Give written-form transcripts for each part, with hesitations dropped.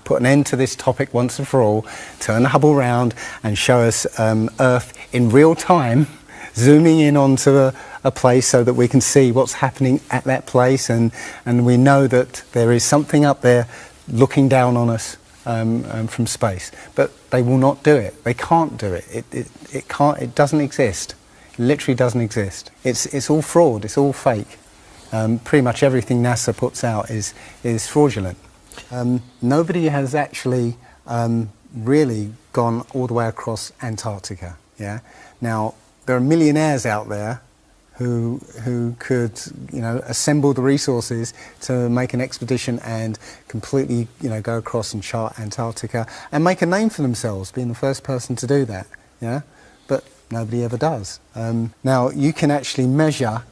put an end to this topic once and for all, turn the Hubble round and show us Earth in real time, zooming in onto a place so that we can see what's happening at that place, and we know that there is something up there looking down on us from space. But they will not do it. They can't do it. It can't. It doesn't exist. It literally doesn't exist. It's all fraud. It's all fake. Pretty much everything NASA puts out is fraudulent. Nobody has actually really gone all the way across Antarctica. Yeah. Now there are millionaires out there who could, assemble the resources to make an expedition and completely, go across and chart Antarctica and make a name for themselves, being the first person to do that. Yeah. But nobody ever does. Now you can actually measure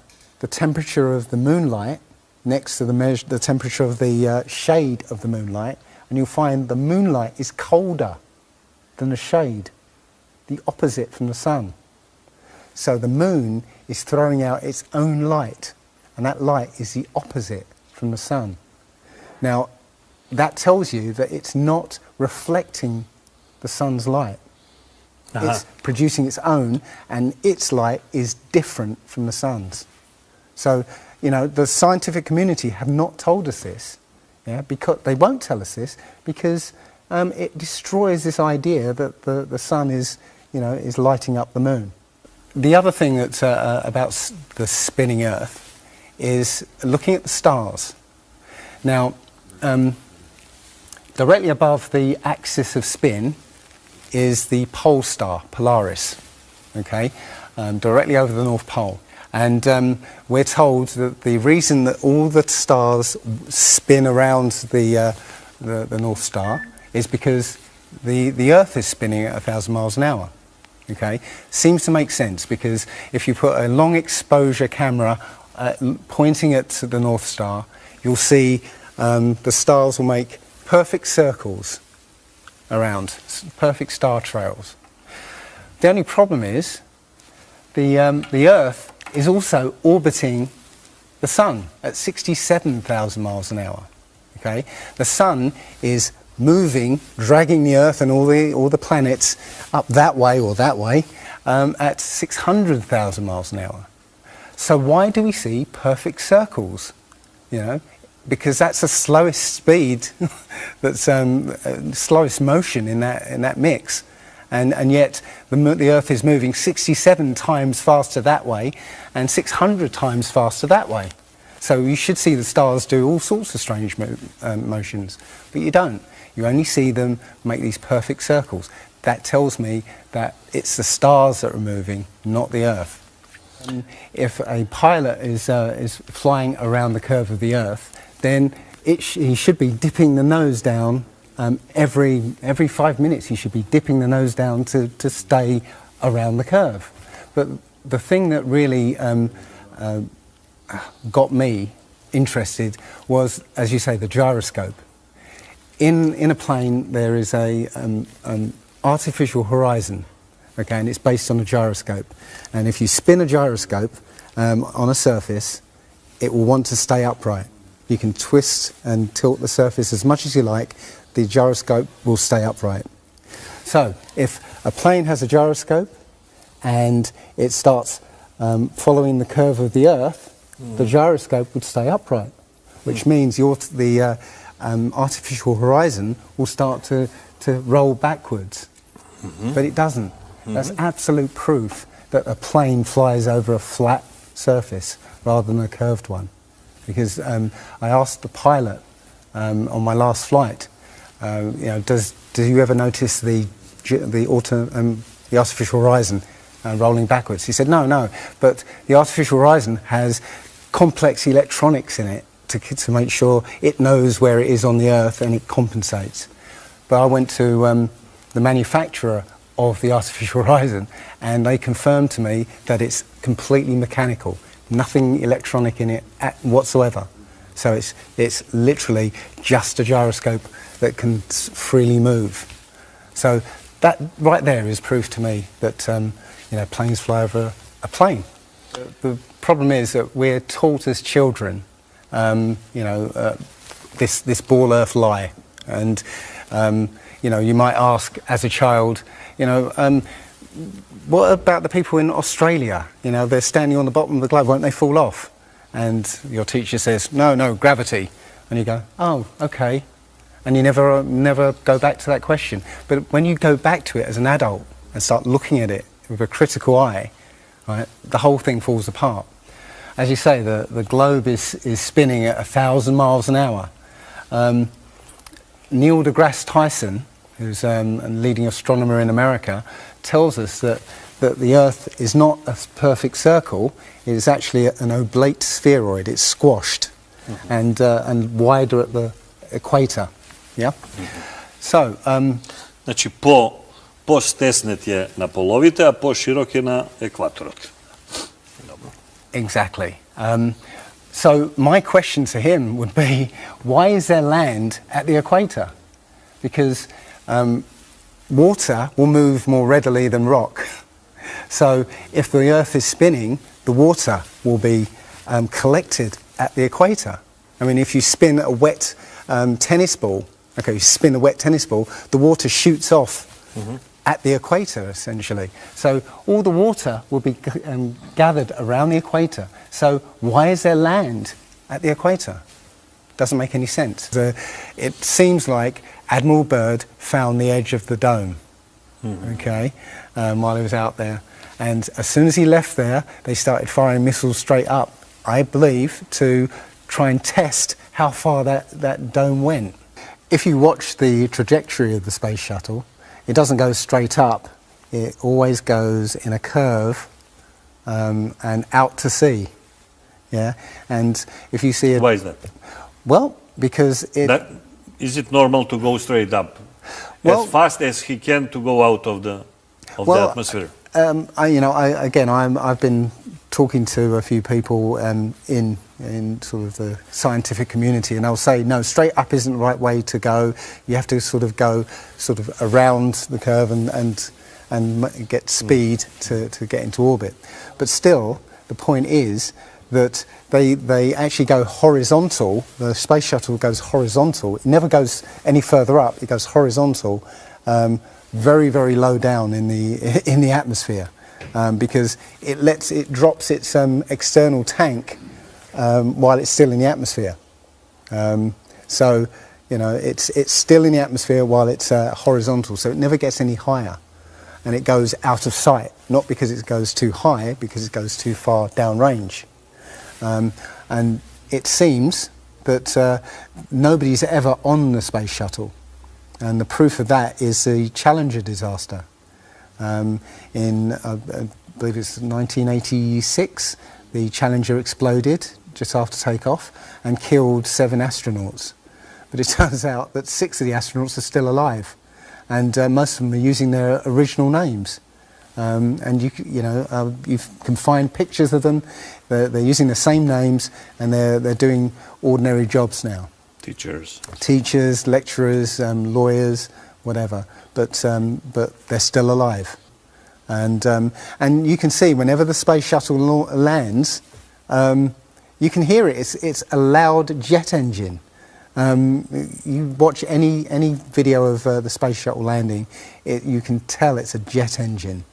the temperature of the moonlight next to the temperature of the shade of the moonlight, and you'll find the moonlight is colder than the shade, the opposite from the sun. So the moon is throwing out its own light, and that light is the opposite from the sun. Now, that tells you that it's not reflecting the sun's light. It's producing its own, and its light is different from the sun's. So, the scientific community have not told us this, because they won't tell us this because it destroys this idea that the sun is lighting up the moon. The other thing that's about the spinning Earth is looking at the stars. Now, directly above the axis of spin is the pole star, Polaris, directly over the North Pole. And we're told that the reason that all the stars spin around the North Star is because the Earth is spinning at 1,000 miles an hour. Seems to make sense, because if you put a long exposure camera pointing at the North Star, you'll see the stars will make perfect circles around, perfect star trails. The only problem is the Earth is also orbiting the sun at 67,000 miles an hour. The sun is moving, dragging the Earth and all the planets up that way or that way at 600,000 miles an hour. So why do we see perfect circles? Because that's the slowest speed, that's slowest motion in that mix. And yet the Earth is moving 67 times faster that way and 600 times faster that way. So you should see the stars do all sorts of strange motions, but you don't. You only see them make these perfect circles. That tells me that it's the stars that are moving, not the Earth. If a pilot is flying around the curve of the Earth, then he should be dipping the nose down. Every 5 minutes he should be dipping the nose down to stay around the curve. But the thing that really got me interested was, as you say, the gyroscope. In a plane there is an artificial horizon, and it's based on a gyroscope. And if you spin a gyroscope on a surface, it will want to stay upright. You can twist and tilt the surface as much as you like. The gyroscope will stay upright. So if a plane has a gyroscope and it starts following the curve of the Earth, the gyroscope would stay upright, which means the artificial horizon will start to roll backwards. But it doesn't. That's absolute proof that a plane flies over a flat surface rather than a curved one. Because I asked the pilot on my last flight, do you ever notice the artificial horizon rolling backwards? He said, no, but the artificial horizon has complex electronics in it to make sure it knows where it is on the Earth and it compensates. But I went to the manufacturer of the artificial horizon, and they confirmed to me that it's completely mechanical, nothing electronic in it whatsoever. So it's literally just a gyroscope that can freely move. So that right there is proof to me that planes fly over a plane. The problem is that we're taught as children, this ball Earth lie, And you know, you might ask as a child, you know, what about the people in Australia? You know, they're standing on the bottom of the globe, won't they fall off? And your teacher says, no, gravity. And you go, oh, okay. And you never go back to that question. But when you go back to it as an adult and start looking at it with a critical eye, right, the whole thing falls apart. As you say, the globe is spinning at 1,000 miles an hour. Neil deGrasse Tyson, who's a leading astronomer in America, tells us that the Earth is not a perfect circle. It is actually an oblate spheroid. It's squashed and wider at the equator. Yeah? So, Znači, po-stesnet je na polovite, a po-širok je na ekvatorot. Exactly. So my question to him would be, why is there land at the equator? Because water will move more readily than rock. So if the Earth is spinning, the water will be collected at the equator. I mean, if you spin a wet tennis ball, okay, you spin a wet tennis ball, the water shoots off at the equator, essentially. So all the water will be gathered around the equator. So why is there land at the equator? Doesn't make any sense. It seems like Admiral Byrd found the edge of the dome, okay, while he was out there. And as soon as he left there, they started firing missiles straight up, I believe, to try and test how far that dome went. If you watch the trajectory of the space shuttle, it doesn't go straight up. It always goes in a curve and out to sea. Yeah, and if you see it, Why is that? well, because Is it normal to go straight up? Well, as fast as he can to go out of the atmosphere? I've been talking to a few people in sort of the scientific community, and they'll say, no, straight up isn't the right way to go. You have to sort of go sort of around the curve and get speed to get into orbit. But still, the point is that they actually go horizontal. The space shuttle goes horizontal. It never goes any further up. It goes horizontal, very, very low down in the atmosphere, because it drops its external tank while it's still in the atmosphere. So, you know, it's still in the atmosphere while it's horizontal. So it never gets any higher, and it goes out of sight. Not because it goes too high, because it goes too far downrange. And it seems that nobody's ever on the space shuttle, and the proof of that is the Challenger disaster. In I believe it's 1986, the Challenger exploded just after takeoff and killed 7 astronauts. But it turns out that 6 of the astronauts are still alive, and most of them are using their original names. And you can find pictures of them. They're using the same names, and they're doing ordinary jobs now. Teachers, lecturers, lawyers, whatever. But they're still alive. And you can see whenever the space shuttle lands, you can hear it. It's a loud jet engine. You watch any video of the space shuttle landing, you can tell it's a jet engine.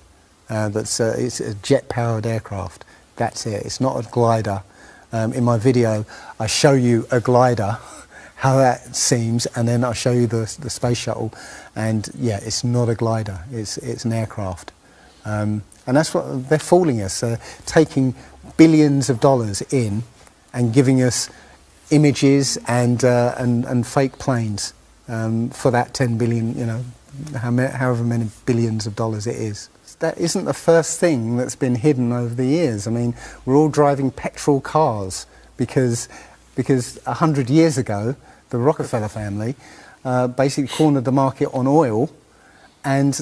It's a jet-powered aircraft. That's it. It's not a glider. In my video, I show you a glider, how that seems, and then I show you the space shuttle, and yeah, it's not a glider. It's an aircraft, and that's what they're fooling us. Taking billions of dollars in and giving us images and fake planes for that 10 billion, you know, however many billions of dollars it is. That isn't the first thing that's been hidden over the years. I mean, we're all driving petrol cars because 100 years ago, the Rockefeller family basically cornered the market on oil, and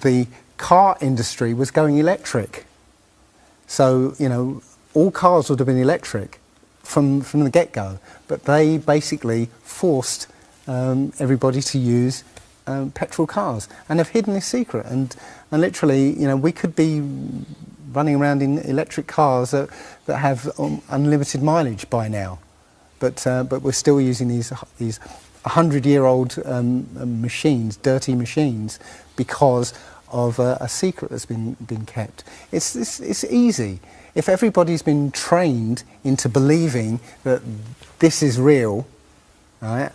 the car industry was going electric. So, you know, all cars would have been electric from the get-go, but they basically forced everybody to use petrol cars, and have hidden this secret. And literally, you know, we could be running around in electric cars that have unlimited mileage by now, but we're still using these 100-year-old machines, dirty machines, because of a secret that's been kept. It's easy. If everybody's been trained into believing that this is real, right?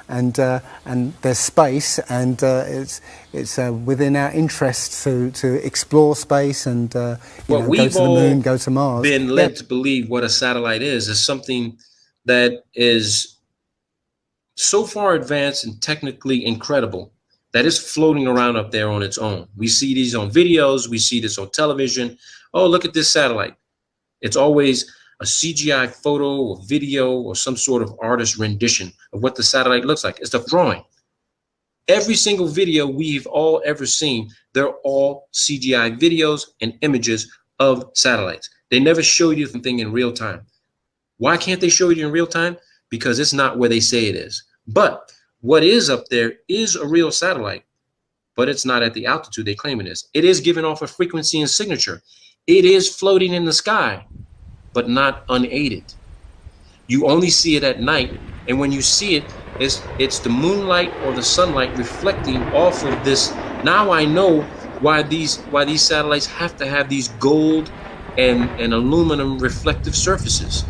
And there's space, and it's within our interest to explore space and go to the moon, go to Mars. Been led to believe what a satellite is something that is so far advanced and technically incredible that is floating around up there on its own. We see these on videos, we see this on television. Oh, look at this satellite. It's always a CGI photo or video or some sort of artist rendition of what the satellite looks like. It's a drawing. Every single video we've all ever seen, they're all CGI videos and images of satellites. They never show you something in real time. Why can't they show you in real time? Because it's not where they say it is. But what is up there is a real satellite, but it's not at the altitude they claim it is. It is giving off a frequency and signature. It is floating in the sky, but not unaided. You only see it at night, and when you see it, it's the moonlight or the sunlight reflecting off of this. Now I know why these satellites have to have these gold and aluminum reflective surfaces,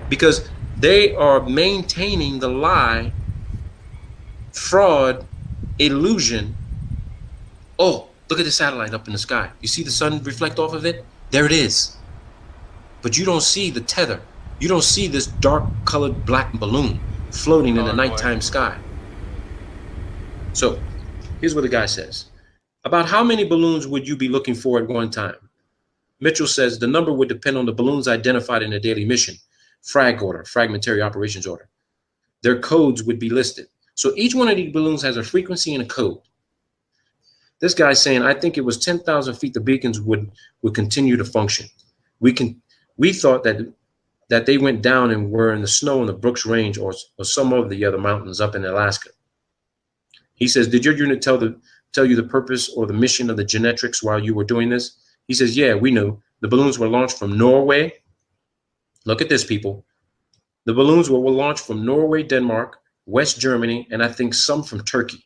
because they are maintaining the lie, fraud, illusion. Oh, look at the satellite up in the sky. You see the sun reflect off of it? There it is. But you don't see the tether. You don't see this dark colored black balloon floating in the nighttime sky. So here's what the guy says. About how many balloons would you be looking for at one time? Mitchell says the number would depend on the balloons identified in the daily mission, frag order, fragmentary operations order. Their codes would be listed. So each one of these balloons has a frequency and a code. This guy's saying, I think it was 10,000 feet the beacons would continue to function. We thought that they went down and were in the snow in the Brooks Range or some of the other mountains up in Alaska. He says, did your unit tell you the purpose or the mission of the Genetrix while you were doing this? He says, yeah, we knew. The balloons were launched from Norway. Look at this, people. The balloons were launched from Norway, Denmark, West Germany, and I think some from Turkey.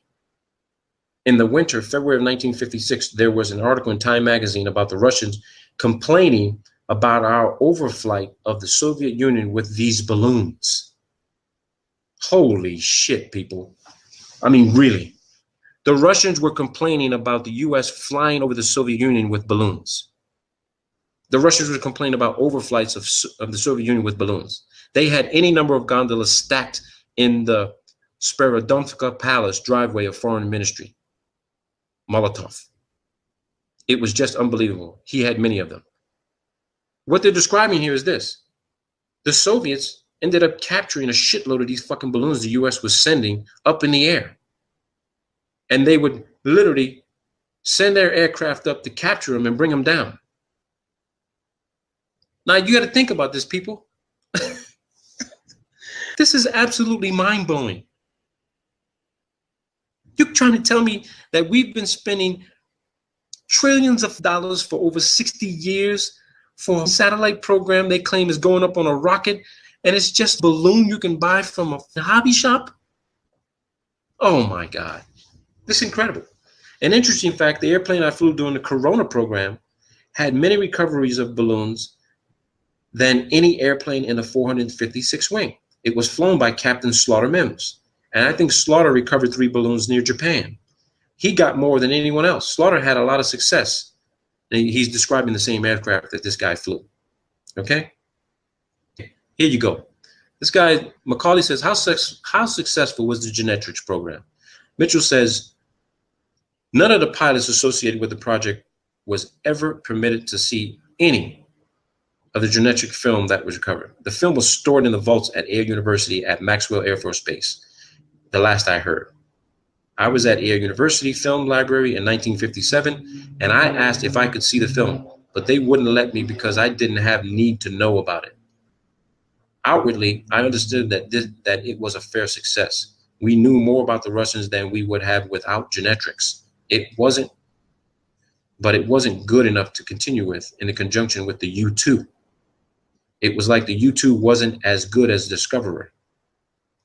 In the winter, February of 1956, there was an article in Time magazine about the Russians complaining about our overflight of the Soviet Union with these balloons. Holy shit, people. I mean, really. The Russians were complaining about the US flying over the Soviet Union with balloons. The Russians were complaining about overflights of the Soviet Union with balloons. They had any number of gondolas stacked in the Sperodonivka Palace driveway of Foreign Ministry. Molotov. It was just unbelievable. He had many of them. What they're describing here is this. The Soviets ended up capturing a shitload of these fucking balloons the US was sending up in the air. And they would literally send their aircraft up to capture them and bring them down. Now, you got to think about this, people. This is absolutely mind-blowing. You're trying to tell me that we've been spending trillions of dollars for over 60 years for a satellite program they claim is going up on a rocket, and it's just a balloon you can buy from a hobby shop? Oh my God. This is incredible. An interesting fact, the airplane I flew during the Corona program had many recoveries of balloons than any airplane in the 456 wing. It was flown by Captain Slaughter Mims. And I think Slaughter recovered 3 balloons near Japan. He got more than anyone else. Slaughter had a lot of success. And he's describing the same aircraft that this guy flew. Okay? Here you go. This guy, Macaulay says, how successful was the Genetrix program? Mitchell says, none of the pilots associated with the project was ever permitted to see any of the Genetrix film that was recovered. The film was stored in the vaults at Air University at Maxwell Air Force Base, the last I heard. I was at Air University Film Library in 1957, and I asked if I could see the film, but they wouldn't let me because I didn't have need to know about it. Outwardly, I understood that it was a fair success. We knew more about the Russians than we would have without Genetrix. It wasn't good enough to continue with in conjunction with the U-2. It was like the U-2 wasn't as good as Discoverer.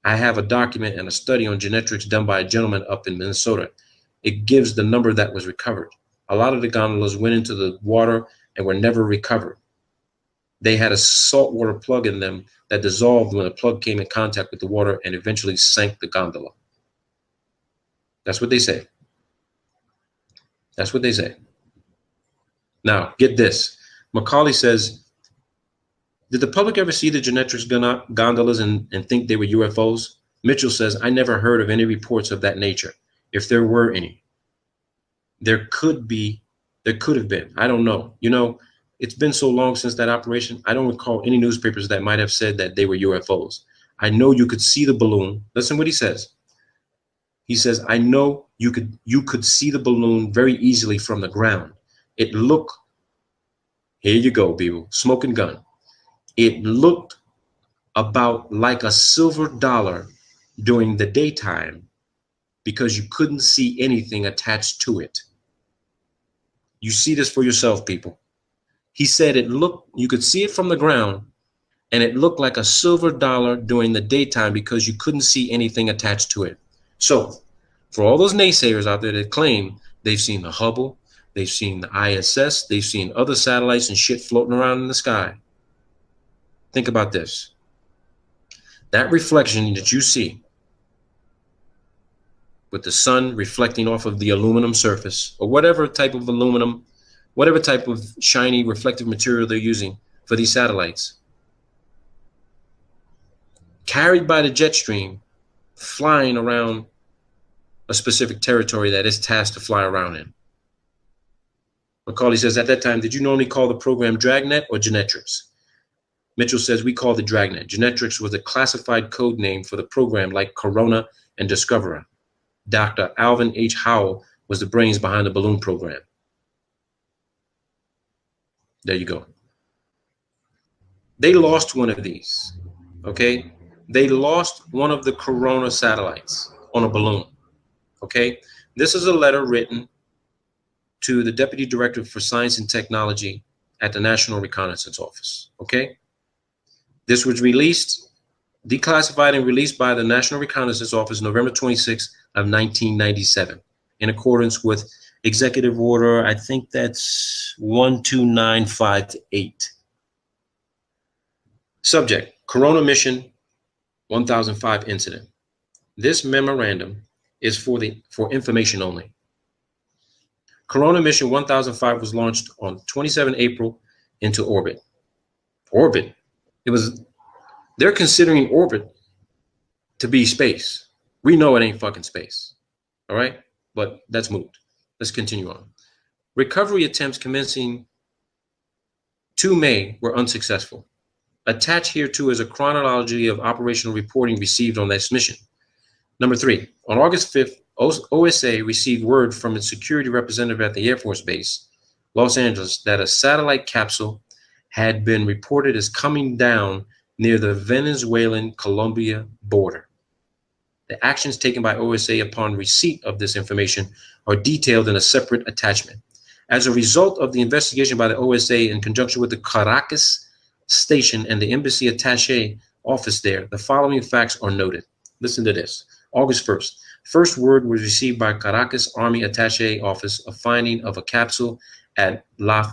I have a document and a study on genetics done by a gentleman up in Minnesota. It gives the number that was recovered. A lot of the gondolas went into the water and were never recovered. They had a saltwater plug in them that dissolved when the plug came in contact with the water and eventually sank the gondola. That's what they say. That's what they say. Now, get this. Macaulay says, did the public ever see the genetics gondolas and think they were UFOs? Mitchell says, I never heard of any reports of that nature. If there were any, there could have been. I don't know. You know, it's been so long since that operation. I don't recall any newspapers that might have said that they were UFOs. I know you could see the balloon. Listen what he says. He says, I know you could see the balloon very easily from the ground. It looked, here you go, people, smoking gun. It looked about like a silver dollar during the daytime because you couldn't see anything attached to it. You see this for yourself, people. He said you could see it from the ground and it looked like a silver dollar during the daytime because you couldn't see anything attached to it. So for all those naysayers out there that claim they've seen the Hubble, they've seen the ISS, they've seen other satellites and shit floating around in the sky. Think about this. That reflection that you see with the sun reflecting off of the aluminum surface or whatever type of aluminum, whatever type of shiny reflective material they're using for these satellites, carried by the jet stream, flying around a specific territory that is tasked to fly around in. Macaulay says, at that time, did you normally call the program Dragnet or Genetrix? Mitchell says, we called it Dragnet. Genetrix was a classified code name for the program like Corona and Discoverer. Dr. Alvin H. Howell was the brains behind the balloon program. There you go. They lost one of these, okay? They lost one of the Corona satellites on a balloon, okay? This is a letter written to the Deputy Director for Science and Technology at the National Reconnaissance Office, okay? This was released, declassified and released by the National Reconnaissance Office November 26th of 1997 in accordance with Executive Order, I think that's 12958. Subject, Corona Mission 1005 incident. This memorandum is for information only. Corona Mission 1005 was launched on 27 April into orbit. Orbit. They're considering orbit to be space. We know it ain't fucking space. All right? But that's moved. Let's continue on. Recovery attempts commencing 2 May were unsuccessful. Attached here too is a chronology of operational reporting received on this mission. Number 3, on August 5th, OSA received word from its security representative at the Air Force Base, Los Angeles, that a satellite capsule had been reported as coming down near the Venezuelan-Colombia border. The actions taken by OSA upon receipt of this information are detailed in a separate attachment. As a result of the investigation by the OSA in conjunction with the Caracas station and the embassy attaché office there, the following facts are noted. Listen to this. August 1st, first word was received by Caracas Army attaché office of finding of a capsule at La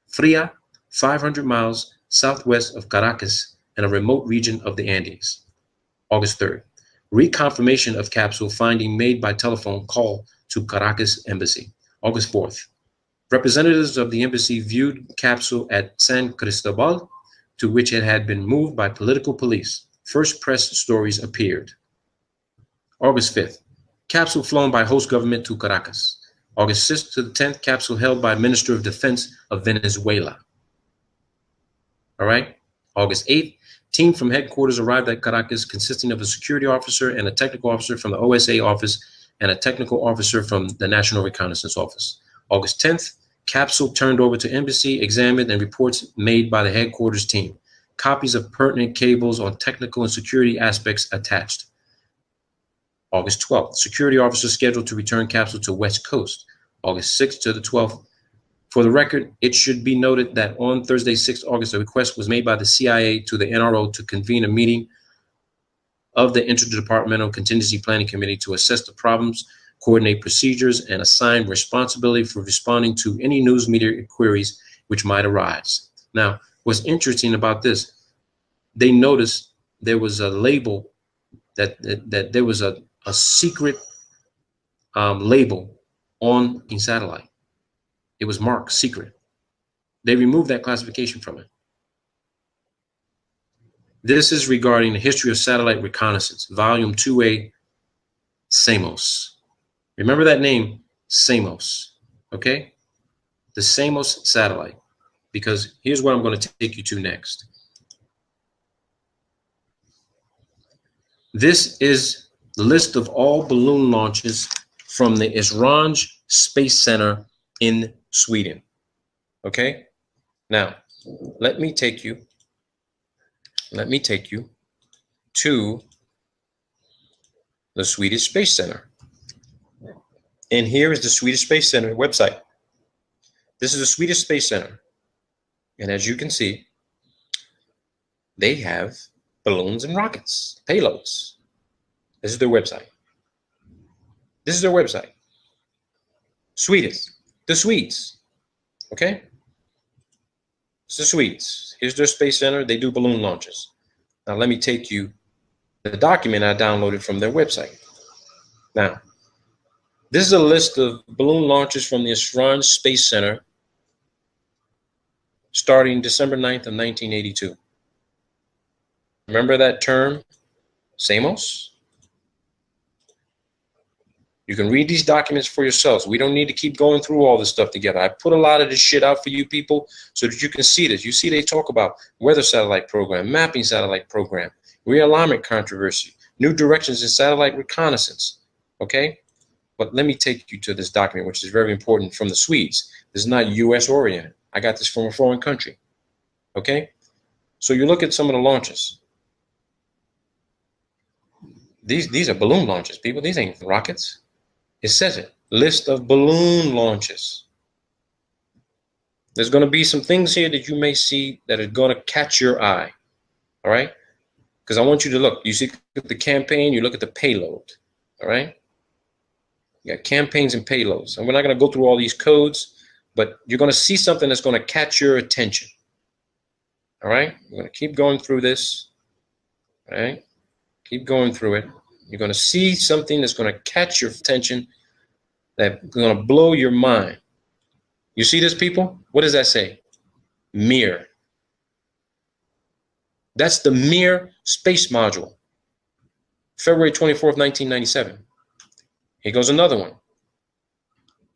Fria, 500 miles southwest of Caracas in a remote region of the Andes. August 3rd, reconfirmation of capsule finding made by telephone call to Caracas embassy. August 4th, representatives of the embassy viewed capsule at San Cristobal, to which it had been moved by political police. First press stories appeared. August 5th, capsule flown by host government to Caracas. August 6th to the 10th, capsule held by Minister of Defense of Venezuela. All right. August 8th, team from headquarters arrived at Caracas consisting of a security officer and a technical officer from the OSA office and a technical officer from the National Reconnaissance Office. August 10th, capsule turned over to embassy, examined, and reports made by the headquarters team. Copies of pertinent cables on technical and security aspects attached. August 12th, security officer scheduled to return capsule to West Coast. August 6th to the 12th. For the record, it should be noted that on Thursday, 6th August, a request was made by the CIA to the NRO to convene a meeting of the Interdepartmental Contingency Planning Committee to assess the problems, coordinate procedures, and assign responsibility for responding to any news media queries which might arise. Now, what's interesting about this, they noticed there was a label that there was a secret label on the satellite. It was marked secret. They removed that classification from it. This is regarding the history of satellite reconnaissance, volume 2A, SAMOS. Remember that name, SAMOS, okay? The SAMOS satellite, because here's what I'm going to take you to next. This is the list of all balloon launches from the Esrange Space Center in Sweden, okay? Now, let me take you to the Swedish Space Center. And here is the Swedish Space Center website. This is the Swedish Space Center. And as you can see, they have balloons and rockets, payloads. This is their website. This is their website. Swedes, the Swedes, okay? It's the Swedes. Here's their Space Center. They do balloon launches. Now let me take you to the document I downloaded from their website. Now, this is a list of balloon launches from the Esrange Space Center starting December 9th of 1982. Remember that term, SAMOS? You can read these documents for yourselves. We don't need to keep going through all this stuff together. I put a lot of this shit out for you people so that you can see this. You see they talk about weather satellite program, mapping satellite program, realignment controversy, new directions in satellite reconnaissance, okay? But let me take you to this document, which is very important, from the Swedes. This is not US oriented. I got this from a foreign country, okay? So you look at some of the launches. These are balloon launches, people. These ain't rockets. It says it, list of balloon launches. There's going to be some things here that you may see that are going to catch your eye, all right? Because I want you to look. You see the campaign, you look at the payload, all right? You got campaigns and payloads. And we're not going to go through all these codes, but you're going to see something that's going to catch your attention, all right? We're going to keep going through this, all right? Keep going through it. You're going to see something that's going to catch your attention, that's going to blow your mind. You see this, people? What does that say? Mir. That's the Mir space module. February 24th, 1997. Here goes another one.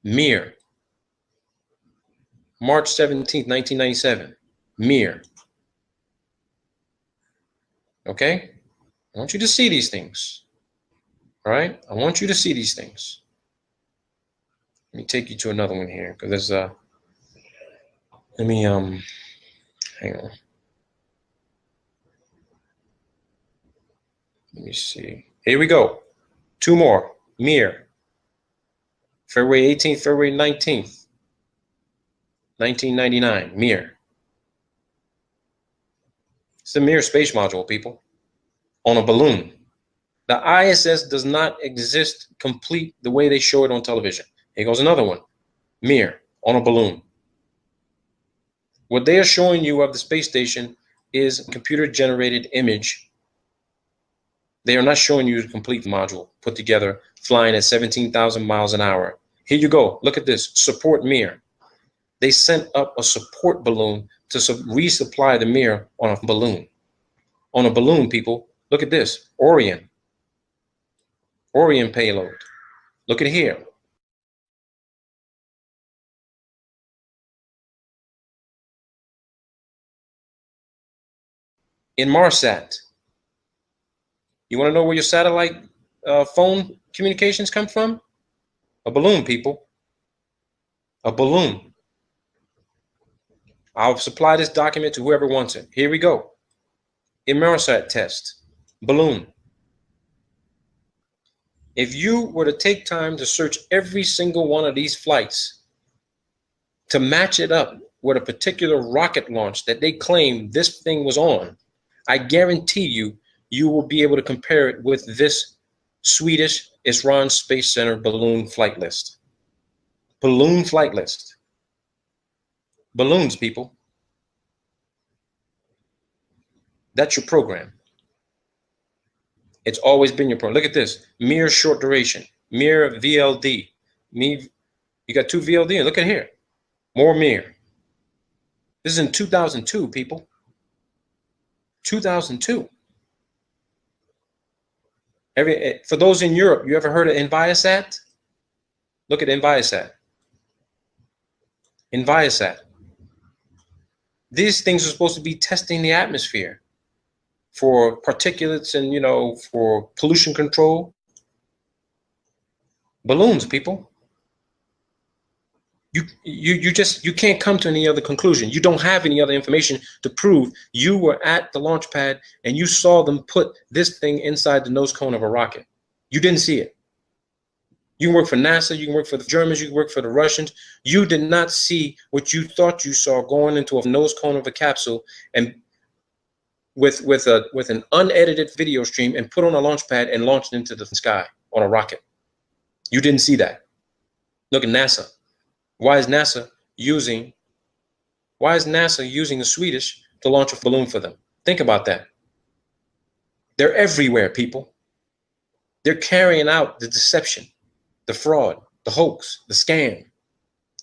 Mir. March 17th, 1997. Mir. Okay? I want you to see these things. All right? I want you to see these things. Let me take you to another one here, because there's let me hang on. Let me see. Here we go. Two more. Mir. February 18th, February 19th, 1999. Mir. It's the Mir space module, people, on a balloon. The ISS does not exist complete the way they show it on television. Here goes another one. Mir on a balloon. What they are showing you of the space station is a computer-generated image. They are not showing you the complete module put together, flying at 17,000 miles an hour. Here you go. Look at this. Support Mir. They sent up a support balloon to resupply the Mir on a balloon. On a balloon, people. Look at this. Orion. Orion payload. Look at here. Inmarsat. You want to know where your satellite phone communications come from? A balloon, people. A balloon. I'll supply this document to whoever wants it. Here we go. Inmarsat test. Balloon. If you were to take time to search every single one of these flights to match it up with a particular rocket launch that they claim this thing was on, I guarantee you, you will be able to compare it with this Swedish Isran Space Center balloon flight list. Balloon flight list. Balloons, people. That's your program. It's always been your program. Look at this. Mere short duration. Mere VLD. You got 2 VLD. Look at here. More mere. This is in 2002, people. 2002. For those in Europe, you ever heard of Enviasat? Look at Enviasat. Enviasat. These things are supposed to be testing the atmosphere for particulates and, for pollution control. Balloons, people. You can't come to any other conclusion. You don't have any other information to prove you were at the launch pad and you saw them put this thing inside the nose cone of a rocket. You didn't see it. You can work for NASA, you can work for the Germans, you can work for the Russians. You did not see what you thought you saw going into a nose cone of a capsule and with an unedited video stream and put on a launch pad and launched into the sky on a rocket. You didn't see that. Look at NASA. Why is NASA using the Swedish to launch a balloon for them? Think about that. They're everywhere, people. They're carrying out the deception, the fraud, the hoax, the scam,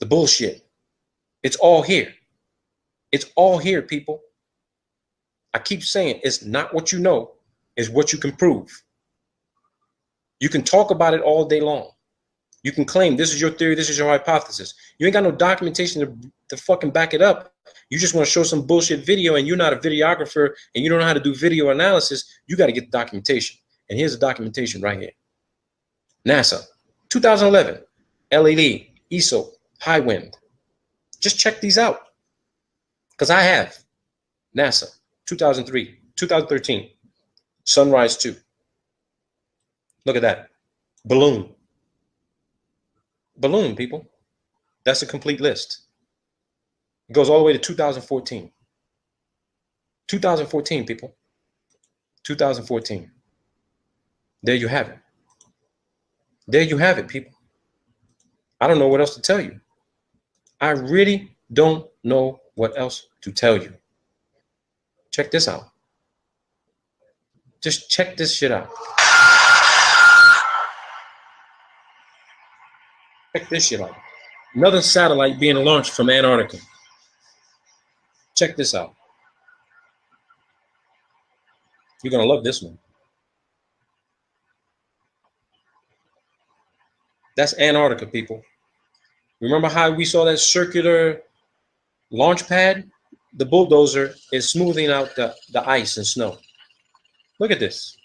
the bullshit. It's all here. It's all here, people. I keep saying it's not what you know, it's what you can prove. You can talk about it all day long. You can claim this is your theory, this is your hypothesis. You ain't got no documentation to fucking back it up. You just want to show some bullshit video and you're not a videographer and you don't know how to do video analysis. You got to get the documentation. And here's the documentation right here. NASA, 2011, LED, ESO, high wind. Just check these out. Because I have. NASA, 2003, 2013, Sunrise 2. Look at that. Balloon. Balloon, people. That's a complete list. It goes all the way to 2014. 2014, people. 2014. There you have it. There you have it, people. I don't know what else to tell you. I really don't know what else to tell you. Check this out. Just check this shit out. Check this shit out. Another satellite being launched from Antarctica. Check this out. You're going to love this one. That's Antarctica, people. Remember how we saw that circular launch pad? The bulldozer is smoothing out the ice and snow. Look at this.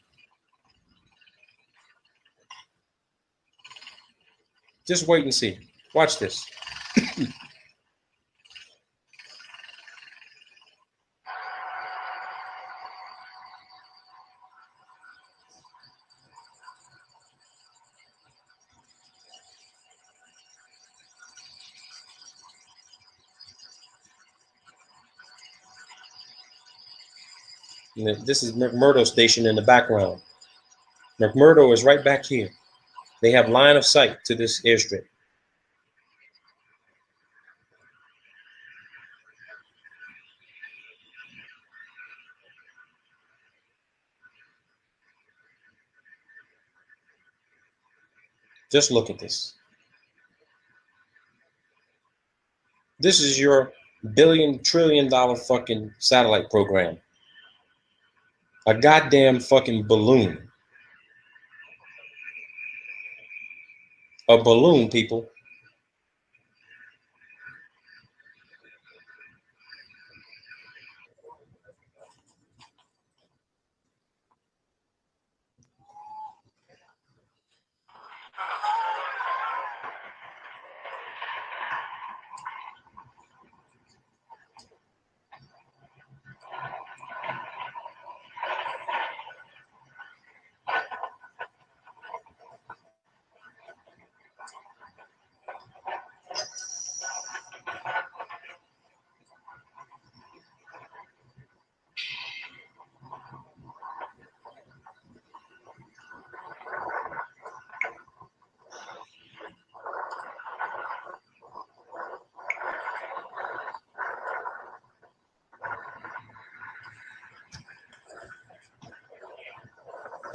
Just wait and see. Watch this. This is McMurdo Station in the background. McMurdo is right back here. They have line of sight to this airstrip. Just look at this. This is your billion, trillion dollar fucking satellite program. A goddamn fucking balloon. A balloon, people.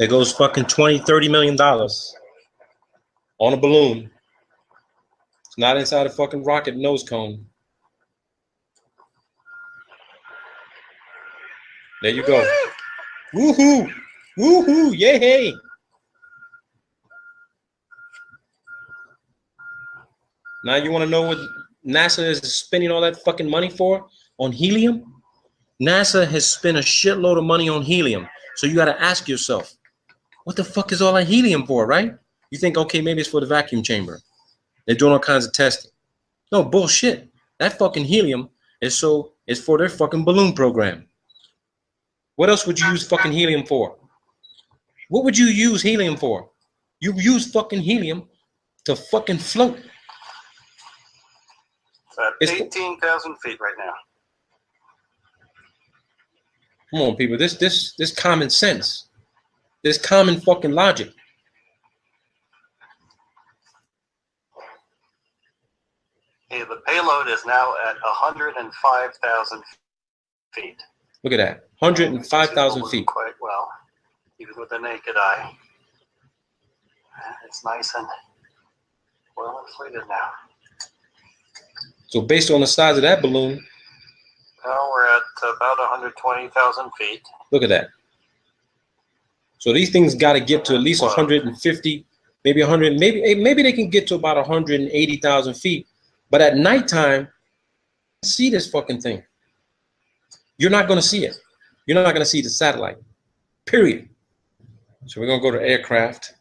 There goes fucking $20-30 million on a balloon. It's not inside a fucking rocket nose cone. There you go. Woohoo! Woohoo! Yay! Now you want to know what NASA is spending all that fucking money for? On helium? NASA has spent a shitload of money on helium. So you got to ask yourself, what the fuck is all that helium for, right? You think, okay, maybe it's for the vacuum chamber. They're doing all kinds of testing. No, bullshit. That fucking helium is for their fucking balloon program. What else would you use fucking helium for? What would you use helium for? You use fucking helium to fucking float. It's at 18,000 feet right now. Come on, people. This common sense. This common fucking logic. Hey, the payload is now at 105,000 feet. Look at that. 105,000 feet. Quite well, even with the naked eye. It's nice and well inflated now. So based on the size of that balloon, Well, we're at about 120,000 feet. look at that. So these things got to get to at least 150, maybe 100, maybe they can get to about 180,000 feet. But at nighttime, see this fucking thing. You're not going to see it. You're not going to see the satellite, period. So we're going to go to aircraft.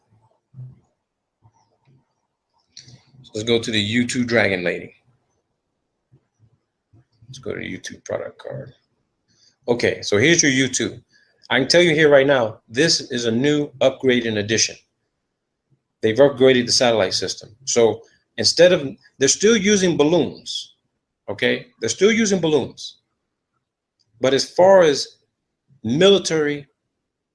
So let's go to the U2 Dragon Lady. Let's go to the U2 product card. Okay, so here's your U2. I can tell you here right now, this is a new upgraded edition. They've upgraded the satellite system. So instead of, they're still using balloons, okay? They're still using balloons. But as far as military,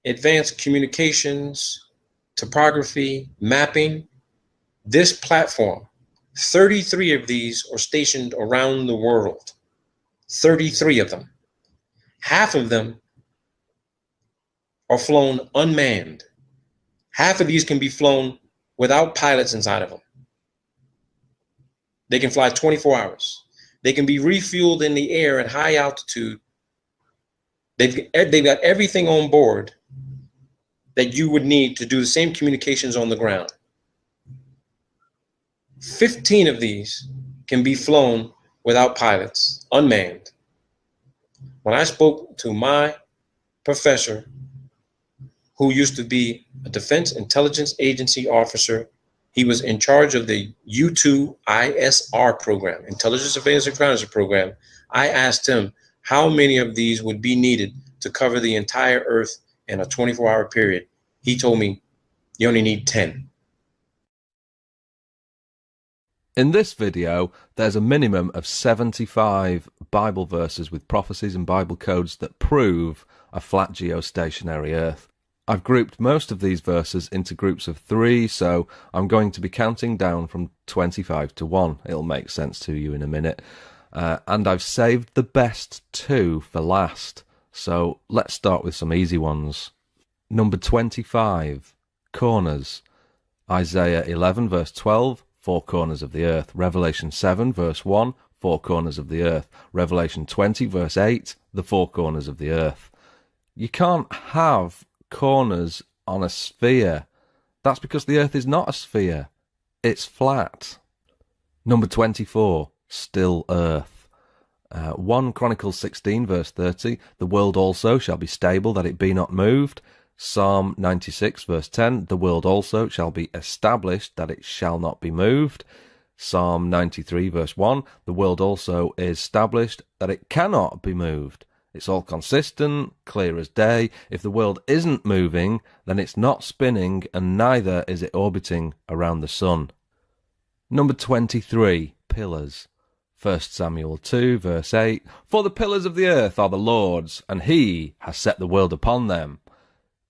advanced communications, topography, mapping, this platform, 33 of these are stationed around the world. 33 of them. Half of them are flown unmanned. Half of these can be flown without pilots inside of them. They can fly 24 hours. They can be refueled in the air at high altitude. They've got everything on board that you would need to do the same communications on the ground. 15 of these can be flown without pilots, unmanned. When I spoke to my professor, who used to be a Defense Intelligence Agency officer, he was in charge of the U2 ISR program, Intelligence Surveillance Reconnaissance program. I asked him how many of these would be needed to cover the entire Earth in a 24-hour period. He told me, you only need 10. In this video, there's a minimum of 75 Bible verses with prophecies and Bible codes that prove a flat geostationary Earth. I've grouped most of these verses into groups of 3, so I'm going to be counting down from 25 to 1. It'll make sense to you in a minute. And I've saved the best 2 for last. So let's start with some easy ones. Number 25, corners. Isaiah 11 verse 12, 4 corners of the earth. Revelation 7 verse 1, 4 corners of the earth. Revelation 20 verse 8, the 4 corners of the earth. You can't have corners on a sphere. That's because the earth is not a sphere. It's flat. Number 24, still earth. 1 Chronicles 16 verse 30, the world also shall be stable, that it be not moved. Psalm 96 verse 10, the world also shall be established, that it shall not be moved. Psalm 93 verse 1, the world also is established, that it cannot be moved. It's all consistent, clear as day. If the world isn't moving, then it's not spinning, and neither is it orbiting around the sun. Number 23, pillars. 1 Samuel 2 verse 8, for the pillars of the earth are the Lord's, and he has set the world upon them.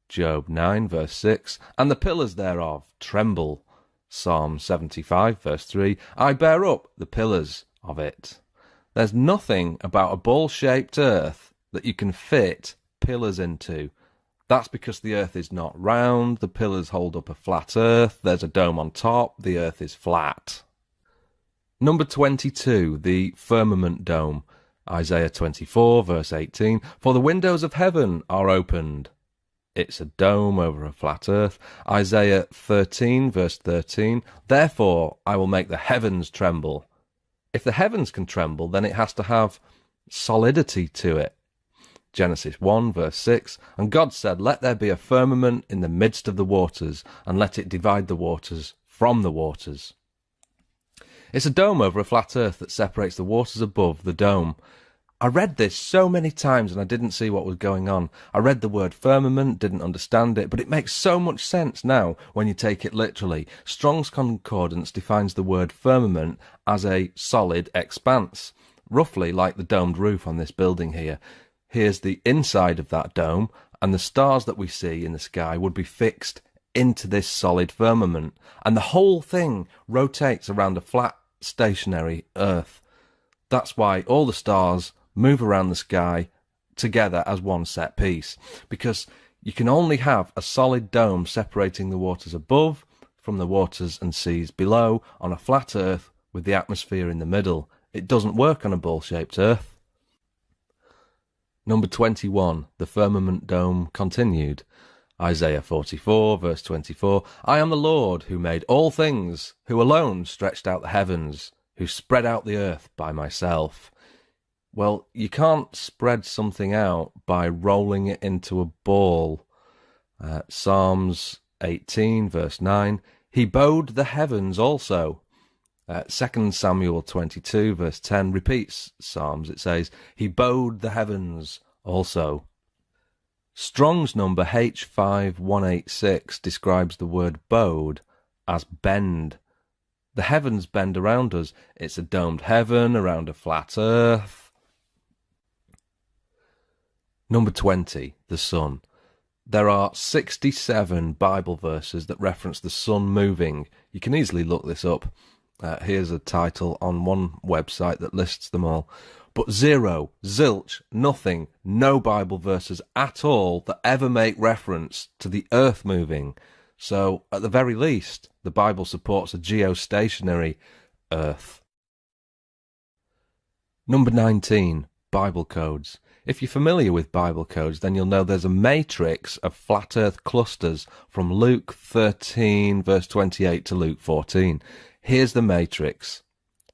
Job 9 verse 6, and the pillars thereof tremble. Psalm 75 verse 3, I bear up the pillars of it. There's nothing about a ball-shaped earth that you can fit pillars into. That's because the earth is not round, the pillars hold up a flat earth, there's a dome on top, the earth is flat. Number 22, the firmament dome. Isaiah 24, verse 18, for the windows of heaven are opened. It's a dome over a flat earth. Isaiah 13, verse 13, therefore I will make the heavens tremble. If the heavens can tremble, then it has to have solidity to it. Genesis 1, verse 6, and God said, let there be a firmament in the midst of the waters, and let it divide the waters from the waters. It's a dome over a flat earth that separates the waters above the dome. I read this so many times and I didn't see what was going on. I read the word firmament, didn't understand it, but it makes so much sense now when you take it literally. Strong's Concordance defines the word firmament as a solid expanse, roughly like the domed roof on this building here. Here's the inside of that dome, and the stars that we see in the sky would be fixed into this solid firmament, and the whole thing rotates around a flat, stationary earth. That's why all the stars move around the sky together as one set piece, because you can only have a solid dome separating the waters above from the waters and seas below on a flat earth with the atmosphere in the middle. It doesn't work on a ball-shaped earth. Number 21, the firmament dome continued. Isaiah 44, verse 24, I am the Lord who made all things, who alone stretched out the heavens, who spread out the earth by myself. Well, you can't spread something out by rolling it into a ball. Psalms 18, verse 9, he bowed the heavens also. 2 Samuel 22, verse 10 repeats Psalms. It says, he bowed the heavens also. Strong's number H5186 describes the word bowed as bend. The heavens bend around us. It's a domed heaven around a flat earth. Number 20, the sun. There are 67 Bible verses that reference the sun moving. You can easily look this up. Here's a title on one website that lists them all. But zero, zilch, nothing, no Bible verses at all that ever make reference to the earth moving. So, at the very least, the Bible supports a geostationary earth. Number 19, Bible codes. If you're familiar with Bible codes, then you'll know there's a matrix of flat earth clusters from Luke 13, verse 28 to Luke 14. Here's the matrix.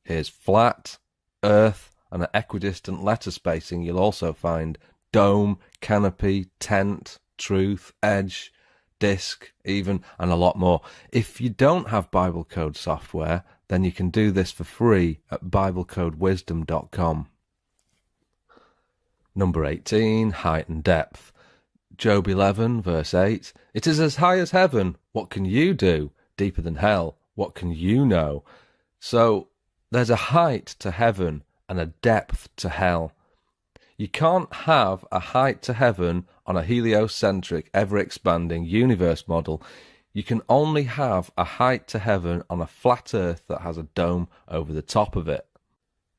Here's flat, earth, and at equidistant letter spacing you'll also find dome, canopy, tent, truth, edge, disc, even, and a lot more. If you don't have Bible code software, then you can do this for free at biblecodewisdom.com. Number 18, height and depth. Job 11, verse 8, it is as high as heaven, what can you do? Deeper than hell, what can you know? So, there's a height to heaven and a depth to hell. You can't have a height to heaven on a heliocentric, ever-expanding universe model. You can only have a height to heaven on a flat earth that has a dome over the top of it.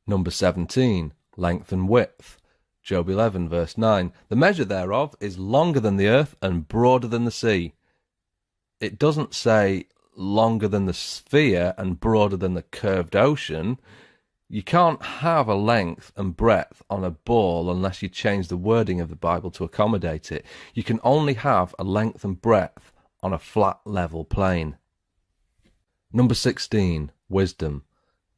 Number 17, length and width. Job 11, verse 9, the measure thereof is longer than the earth and broader than the sea. It doesn't say longer than the sphere and broader than the curved ocean. You can't have a length and breadth on a ball unless you change the wording of the Bible to accommodate it. You can only have a length and breadth on a flat level plane. Number 16, wisdom.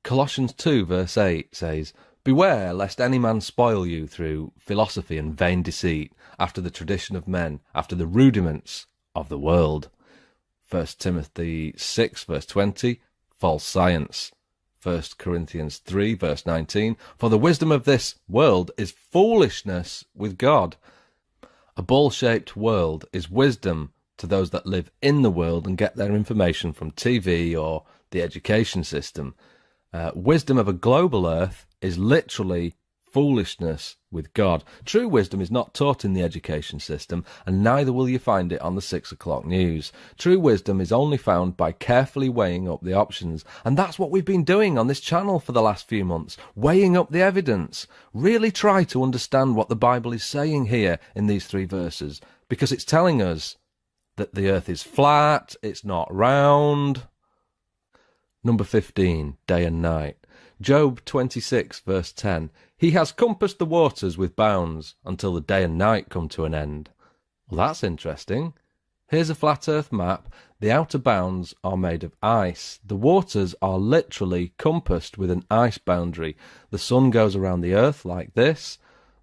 Colossians 2 verse 8 says, beware lest any man spoil you through philosophy and vain deceit, after the tradition of men, after the rudiments of the world. 1 Timothy 6 verse 20, false science. 1 Corinthians 3 verse 19, for the wisdom of this world is foolishness with God. A ball-shaped world is wisdom to those that live in the world and get their information from TV or the education system. Wisdom of a global earth is literally foolishness with God. True wisdom is not taught in the education system, and neither will you find it on the 6 o'clock news. True wisdom is only found by carefully weighing up the options, and that's what we've been doing on this channel for the last few months, weighing up the evidence. Really try to understand what the Bible is saying here in these 3 verses, because it's telling us that the earth is flat, it's not round. Number 15, day and night. Job 26, verse 10. He has compassed the waters with bounds until the day and night come to an end. Well, that's interesting. Here's a flat earth map. The outer bounds are made of ice. The waters are literally compassed with an ice boundary. The sun goes around the earth like this.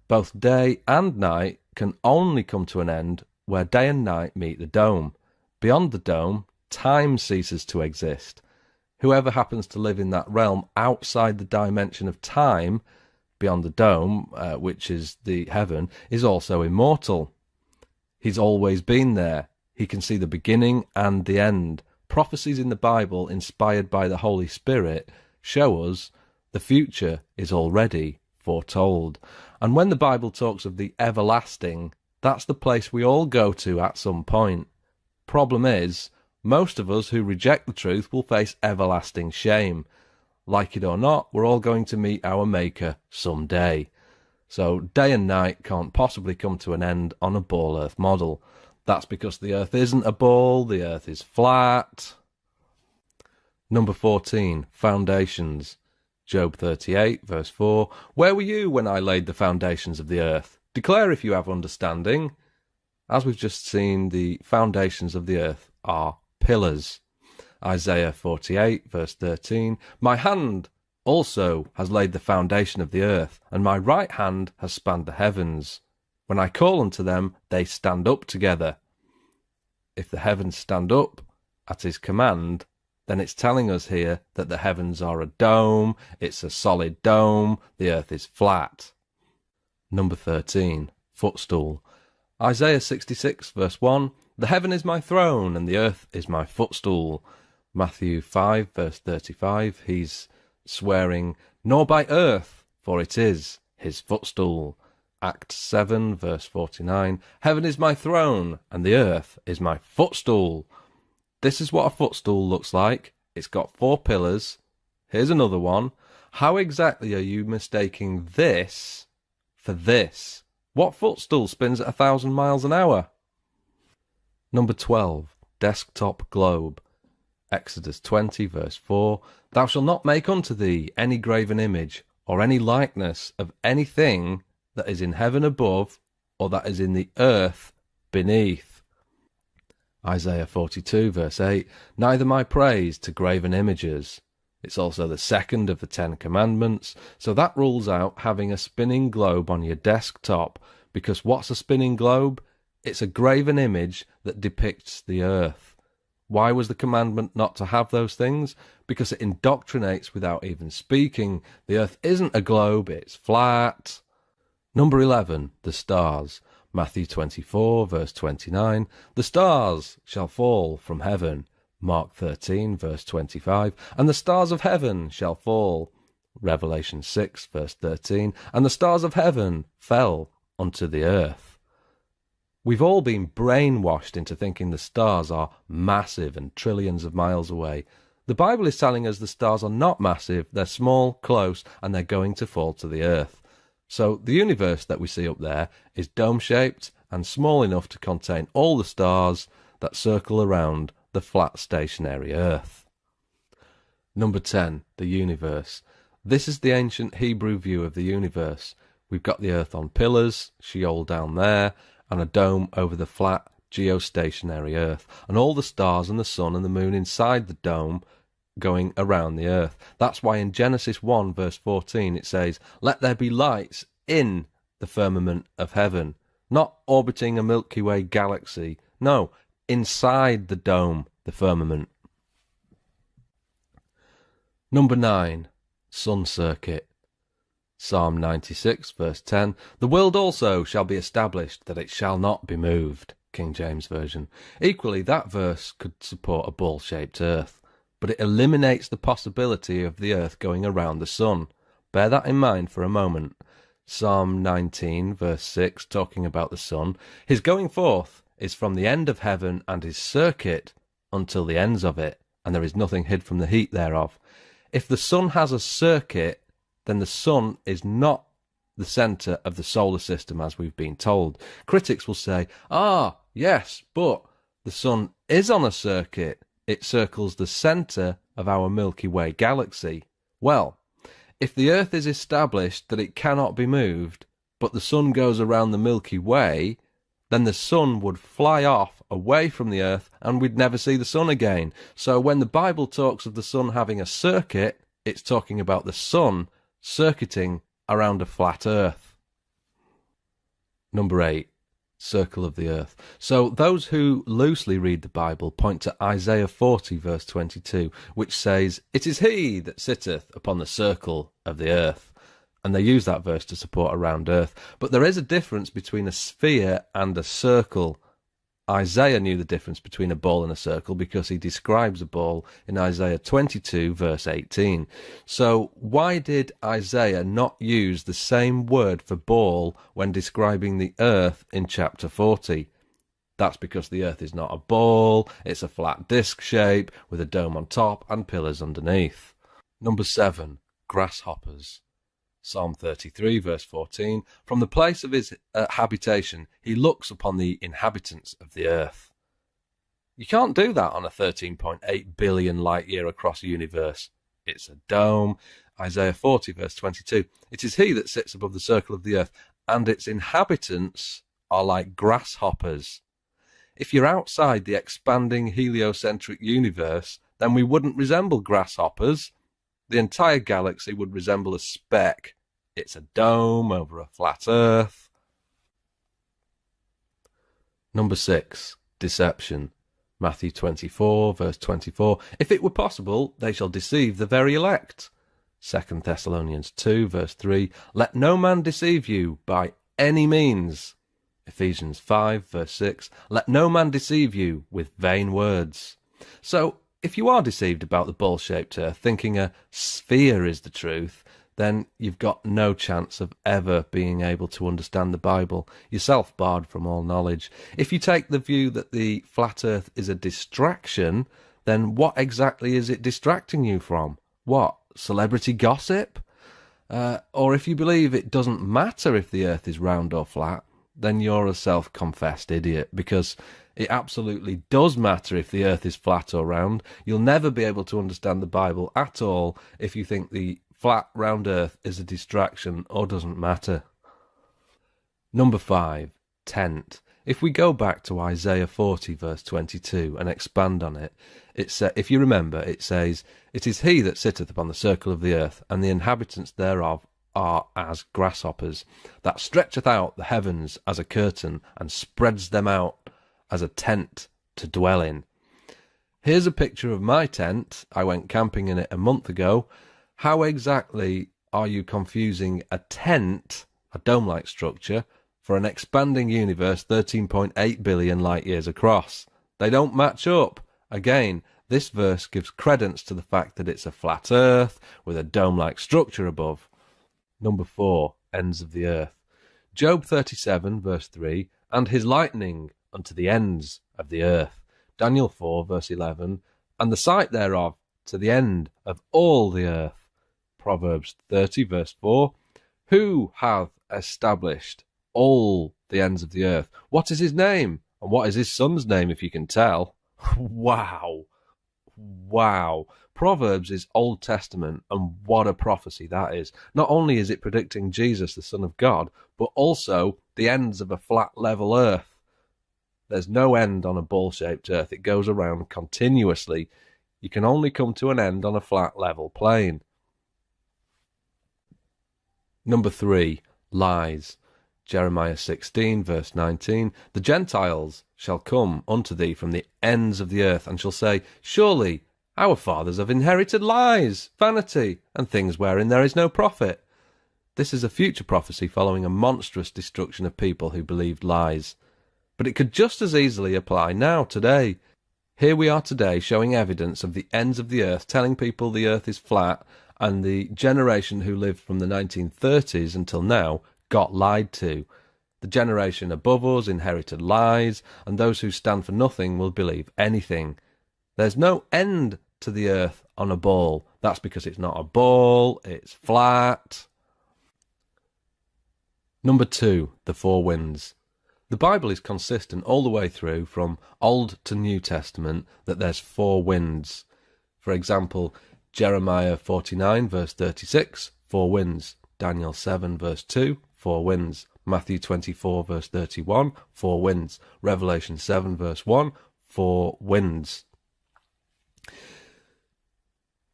Both day and night can only come to an end where day and night meet the dome. Beyond the dome, time ceases to exist. Whoever happens to live in that realm outside the dimension of time, beyond the dome, which is the heaven, is also immortal. He's always been there. He can see the beginning and the end. Prophecies in the Bible, inspired by the Holy Spirit, show us the future is already foretold. And when the Bible talks of the everlasting, that's the place we all go to at some point. Problem is, most of us who reject the truth will face everlasting shame. Like it or not, we're all going to meet our Maker someday. So day and night can't possibly come to an end on a ball earth model. That's because the earth isn't a ball, the earth is flat. Number 14, foundations. Job 38, verse 4. Where were you when I laid the foundations of the earth? Declare if you have understanding. As we've just seen, the foundations of the earth are pillars. Isaiah 48, verse 13. My hand also has laid the foundation of the earth, and my right hand has spanned the heavens. When I call unto them, they stand up together. If the heavens stand up at his command, then it's telling us here that the heavens are a dome, it's a solid dome, the earth is flat. Number 13, footstool. Isaiah 66, verse 1. The heaven is my throne, and the earth is my footstool. Matthew 5, verse 35. He's swearing, nor by earth, for it is his footstool. Acts 7, verse 49. Heaven is my throne, and the earth is my footstool. This is what a footstool looks like. It's got 4 pillars. Here's another one. How exactly are you mistaking this for this? What footstool spins at 1,000 miles an hour? Number 12, desktop globe. Exodus 20, verse 4. Thou shalt not make unto thee any graven image, or any likeness of anything that is in heaven above, or that is in the earth beneath. Isaiah 42, verse 8. Neither my praise to graven images. It's also the second of the 10 commandments, so that rules out having a spinning globe on your desktop, because what's a spinning globe? It's a graven image that depicts the earth. Why was the commandment not to have those things? Because it indoctrinates without even speaking. The earth isn't a globe, it's flat. Number 11, the stars. Matthew 24, verse 29. The stars shall fall from heaven. Mark 13, verse 25. And the stars of heaven shall fall. Revelation 6, verse 13. And the stars of heaven fell unto the earth. We've all been brainwashed into thinking the stars are massive and trillions of miles away. The Bible is telling us the stars are not massive, they're small, close, and they're going to fall to the earth. So the universe that we see up there is dome-shaped and small enough to contain all the stars that circle around the flat stationary earth. Number 10, the universe. This is the ancient Hebrew view of the universe. We've got the earth on pillars, Sheol down there, and a dome over the flat geostationary earth, and all the stars and the sun and the moon inside the dome going around the earth. That's why in Genesis 1 verse 14 it says, let there be lights in the firmament of heaven, not orbiting a Milky Way galaxy, no, inside the dome, the firmament. Number 9, sun circuit. Psalm 96 verse 10, the world also shall be established, that it shall not be moved. King James Version. Equally, that verse could support a ball-shaped earth, but it eliminates the possibility of the earth going around the sun. Bear that in mind for a moment. Psalm 19, verse 6, talking about the sun. His going forth is from the end of heaven, and his circuit until the ends of it, and there is nothing hid from the heat thereof. If the sun has a circuit, then the sun is not the centre of the solar system, as we've been told. Critics will say, yes, but the sun is on a circuit. It circles the centre of our Milky Way galaxy. Well, if the Earth is established that it cannot be moved, but the sun goes around the Milky Way, then the sun would fly off away from the Earth and we'd never see the sun again. So when the Bible talks of the sun having a circuit, it's talking about the sun circuiting around a flat Earth. Number 8. Circle of the earth. So those who loosely read the Bible point to Isaiah 40 verse 22, which says, "It is he that sitteth upon the circle of the earth." And they use that verse to support a round earth. But there is a difference between a sphere and a circle. Isaiah knew the difference between a ball and a circle because he describes a ball in Isaiah 22 verse 18. So why did Isaiah not use the same word for ball when describing the earth in chapter 40? That's because the earth is not a ball, it's a flat disc shape with a dome on top and pillars underneath. Number 7. Grasshoppers. Psalm 33 verse 14, "From the place of his habitation he looks upon the inhabitants of the earth." You can't do that on a 13.8 billion light year across universe. It's a dome. Isaiah 40 verse 22, "It is he that sits above the circle of the earth, and its inhabitants are like grasshoppers." If you're outside the expanding heliocentric universe, then we wouldn't resemble grasshoppers. The entire galaxy would resemble a speck. It's a dome over a flat earth. Number 6. Deception. Matthew 24, verse 24. "If it were possible, they shall deceive the very elect." 2 Thessalonians 2, verse 3. "Let no man deceive you by any means." Ephesians 5, verse 6. "Let no man deceive you with vain words." So, if you are deceived about the ball-shaped earth, thinking a sphere is the truth, then you've got no chance of ever being able to understand the Bible. You're self-barred from all knowledge. If you take the view that the flat earth is a distraction, then what exactly is it distracting you from? What, celebrity gossip? Or if you believe it doesn't matter if the earth is round or flat, then you're a self-confessed idiot, because it absolutely does matter if the earth is flat or round. You'll never be able to understand the Bible at all if you think the flat, round earth is a distraction or doesn't matter. Number 5. Tent. If we go back to Isaiah 40 verse 22 and expand on it, if you remember, it says, "It is he that sitteth upon the circle of the earth, and the inhabitants thereof are as grasshoppers, that stretcheth out the heavens as a curtain, and spreads them out as a tent to dwell in." Here's a picture of my tent. I went camping in it a month ago. How exactly are you confusing a tent, a dome-like structure, for an expanding universe 13.8 billion light years across? They don't match up. Again, this verse gives credence to the fact that it's a flat earth with a dome-like structure above. Number 4. Ends of the earth. Job 37 verse 3, "And his lightning unto the ends of the earth." Daniel 4 verse 11, "And the sight thereof to the end of all the earth." Proverbs 30 verse 4, "Who hath established all the ends of the earth? What is his name? And what is his son's name, if you can tell?" Wow. Proverbs is Old Testament, and what a prophecy that is. Not only is it predicting Jesus, the Son of God, but also the ends of a flat, level earth. There's no end on a ball-shaped earth. It goes around continuously. You can only come to an end on a flat, level plane. Number 3. Lies. Jeremiah 16, verse 19, "The Gentiles shall come unto thee from the ends of the earth, and shall say, Surely our fathers have inherited lies, vanity, and things wherein there is no profit." This is a future prophecy following a monstrous destruction of people who believed lies. But it could just as easily apply now, today. Here we are today showing evidence of the ends of the earth, telling people the earth is flat, and the generation who lived from the 1930s until now got lied to. The generation above us inherited lies, and those who stand for nothing will believe anything. There's no end to the earth on a ball. That's because it's not a ball, it's flat. Number 2, the four winds. The Bible is consistent all the way through, from Old to New Testament, that there's four winds. For example, Jeremiah 49 verse 36, four winds. Daniel 7 verse 2, four winds. Matthew 24 verse 31, four winds. Revelation 7 verse 1, four winds.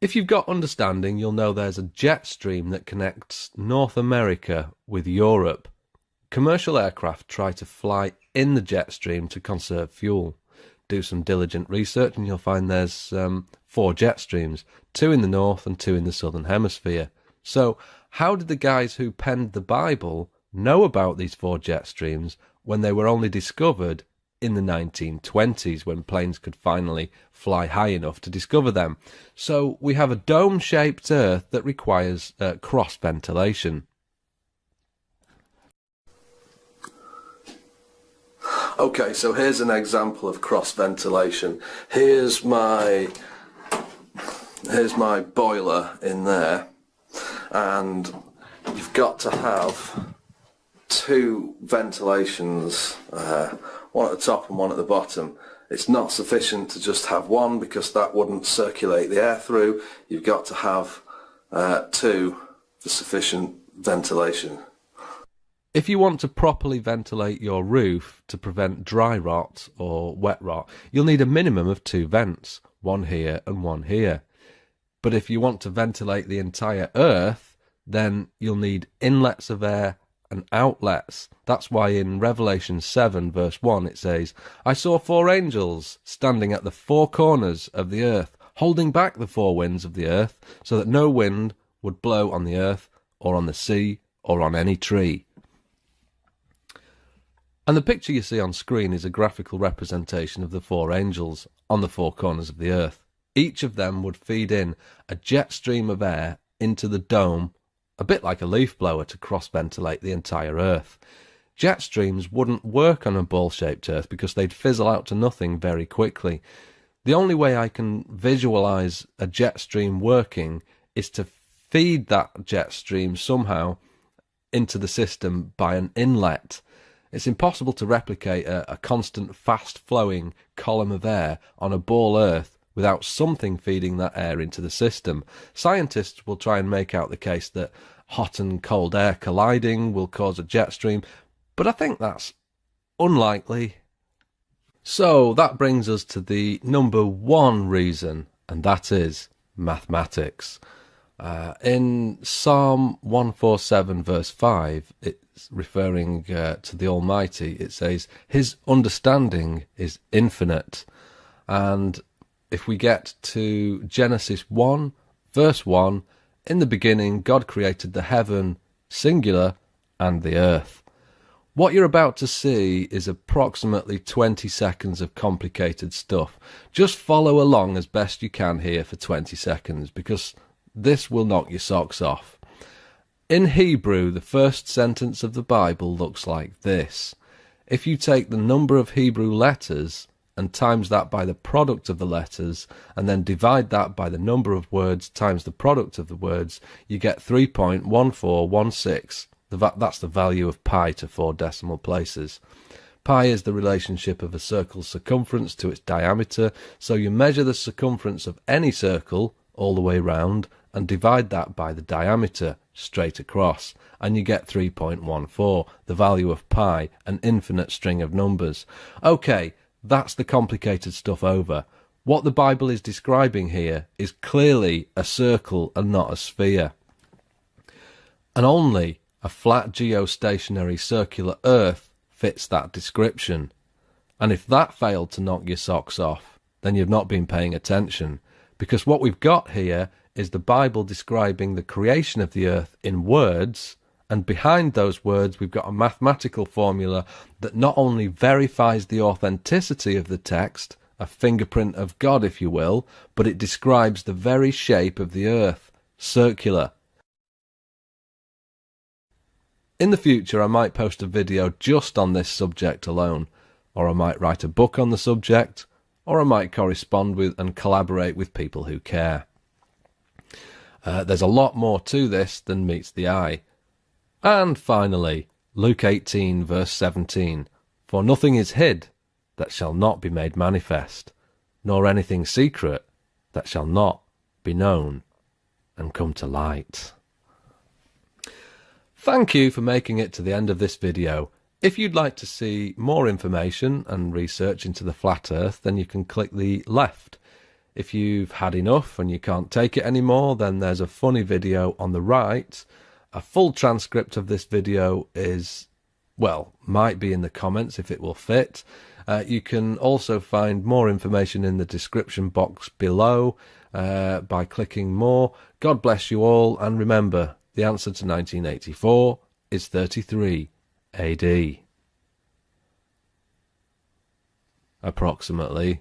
If you've got understanding, you'll know there's a jet stream that connects North America with Europe. Commercial aircraft try to fly in the jet stream to conserve fuel. Do some diligent research and you'll find there's 4 jet streams, 2 in the north and 2 in the southern hemisphere. So how did the guys who penned the Bible know about these 4 jet streams when they were only discovered in the 1920s, when planes could finally fly high enough to discover them? So we have a dome-shaped Earth that requires cross-ventilation. Okay, so here's an example of cross-ventilation. Here's my boiler in there, and you've got to have 2 ventilations, one at the top and one at the bottom. It's not sufficient to just have one, because that wouldn't circulate the air through. You've got to have 2 for sufficient ventilation. If you want to properly ventilate your roof to prevent dry rot or wet rot, you'll need a minimum of 2 vents, one here and one here. But if you want to ventilate the entire Earth, then you'll need inlets of air and outlets. That's why in Revelation 7 verse 1 it says, "I saw 4 angels standing at the 4 corners of the earth, holding back the 4 winds of the earth, so that no wind would blow on the earth or on the sea or on any tree." And the picture you see on screen is a graphical representation of the 4 angels on the 4 corners of the earth. Each of them would feed in a jet stream of air into the dome, a bit like a leaf blower, to cross-ventilate the entire Earth. Jet streams wouldn't work on a ball-shaped Earth because they'd fizzle out to nothing very quickly. The only way I can visualize a jet stream working is to feed that jet stream somehow into the system by an inlet. It's impossible to replicate a constant fast-flowing column of air on a ball Earth without something feeding that air into the system. Scientists will try and make out the case that hot and cold air colliding will cause a jet stream, but I think that's unlikely. So that brings us to the number 1 reason, and that is mathematics. In Psalm 147 verse 5, it's referring to the Almighty. It says, "His understanding is infinite." And if we get to Genesis 1 verse 1, "In the beginning God created the heaven, singular, and the earth." What you're about to see is approximately 20 seconds of complicated stuff. Just follow along as best you can here for 20 seconds, because this will knock your socks off. In Hebrew, the first sentence of the Bible looks like this. If you take the number of Hebrew letters and times that by the product of the letters, and then divide that by the number of words times the product of the words, you get 3.1416. That's the value of pi to 4 decimal places. Pi is the relationship of a circle's circumference to its diameter, so you measure the circumference of any circle all the way round and divide that by the diameter straight across, and you get 3.14, the value of pi, an infinite string of numbers. Okay, that's the complicated stuff over. What the Bible is describing here is clearly a circle and not a sphere. And only a flat geostationary circular Earth fits that description. And if that failed to knock your socks off, then you've not been paying attention. Because what we've got here is the Bible describing the creation of the Earth in words, and behind those words we've got a mathematical formula that not only verifies the authenticity of the text, a fingerprint of God if you will, but it describes the very shape of the Earth, circular. In the future, I might post a video just on this subject alone, or I might write a book on the subject, or I might correspond with and collaborate with people who care. There's a lot more to this than meets the eye. And finally, Luke 18 verse 17, "For nothing is hid that shall not be made manifest, nor anything secret that shall not be known and come to light." Thank you for making it to the end of this video. If you'd like to see more information and research into the flat earth, then you can click the left. If you've had enough and you can't take it anymore, then there's a funny video on the right. A full transcript of this video is, well, might be in the comments if it will fit. You can also find more information in the description box below by clicking more. God bless you all, and remember, the answer to 1984 is 33 AD. Approximately.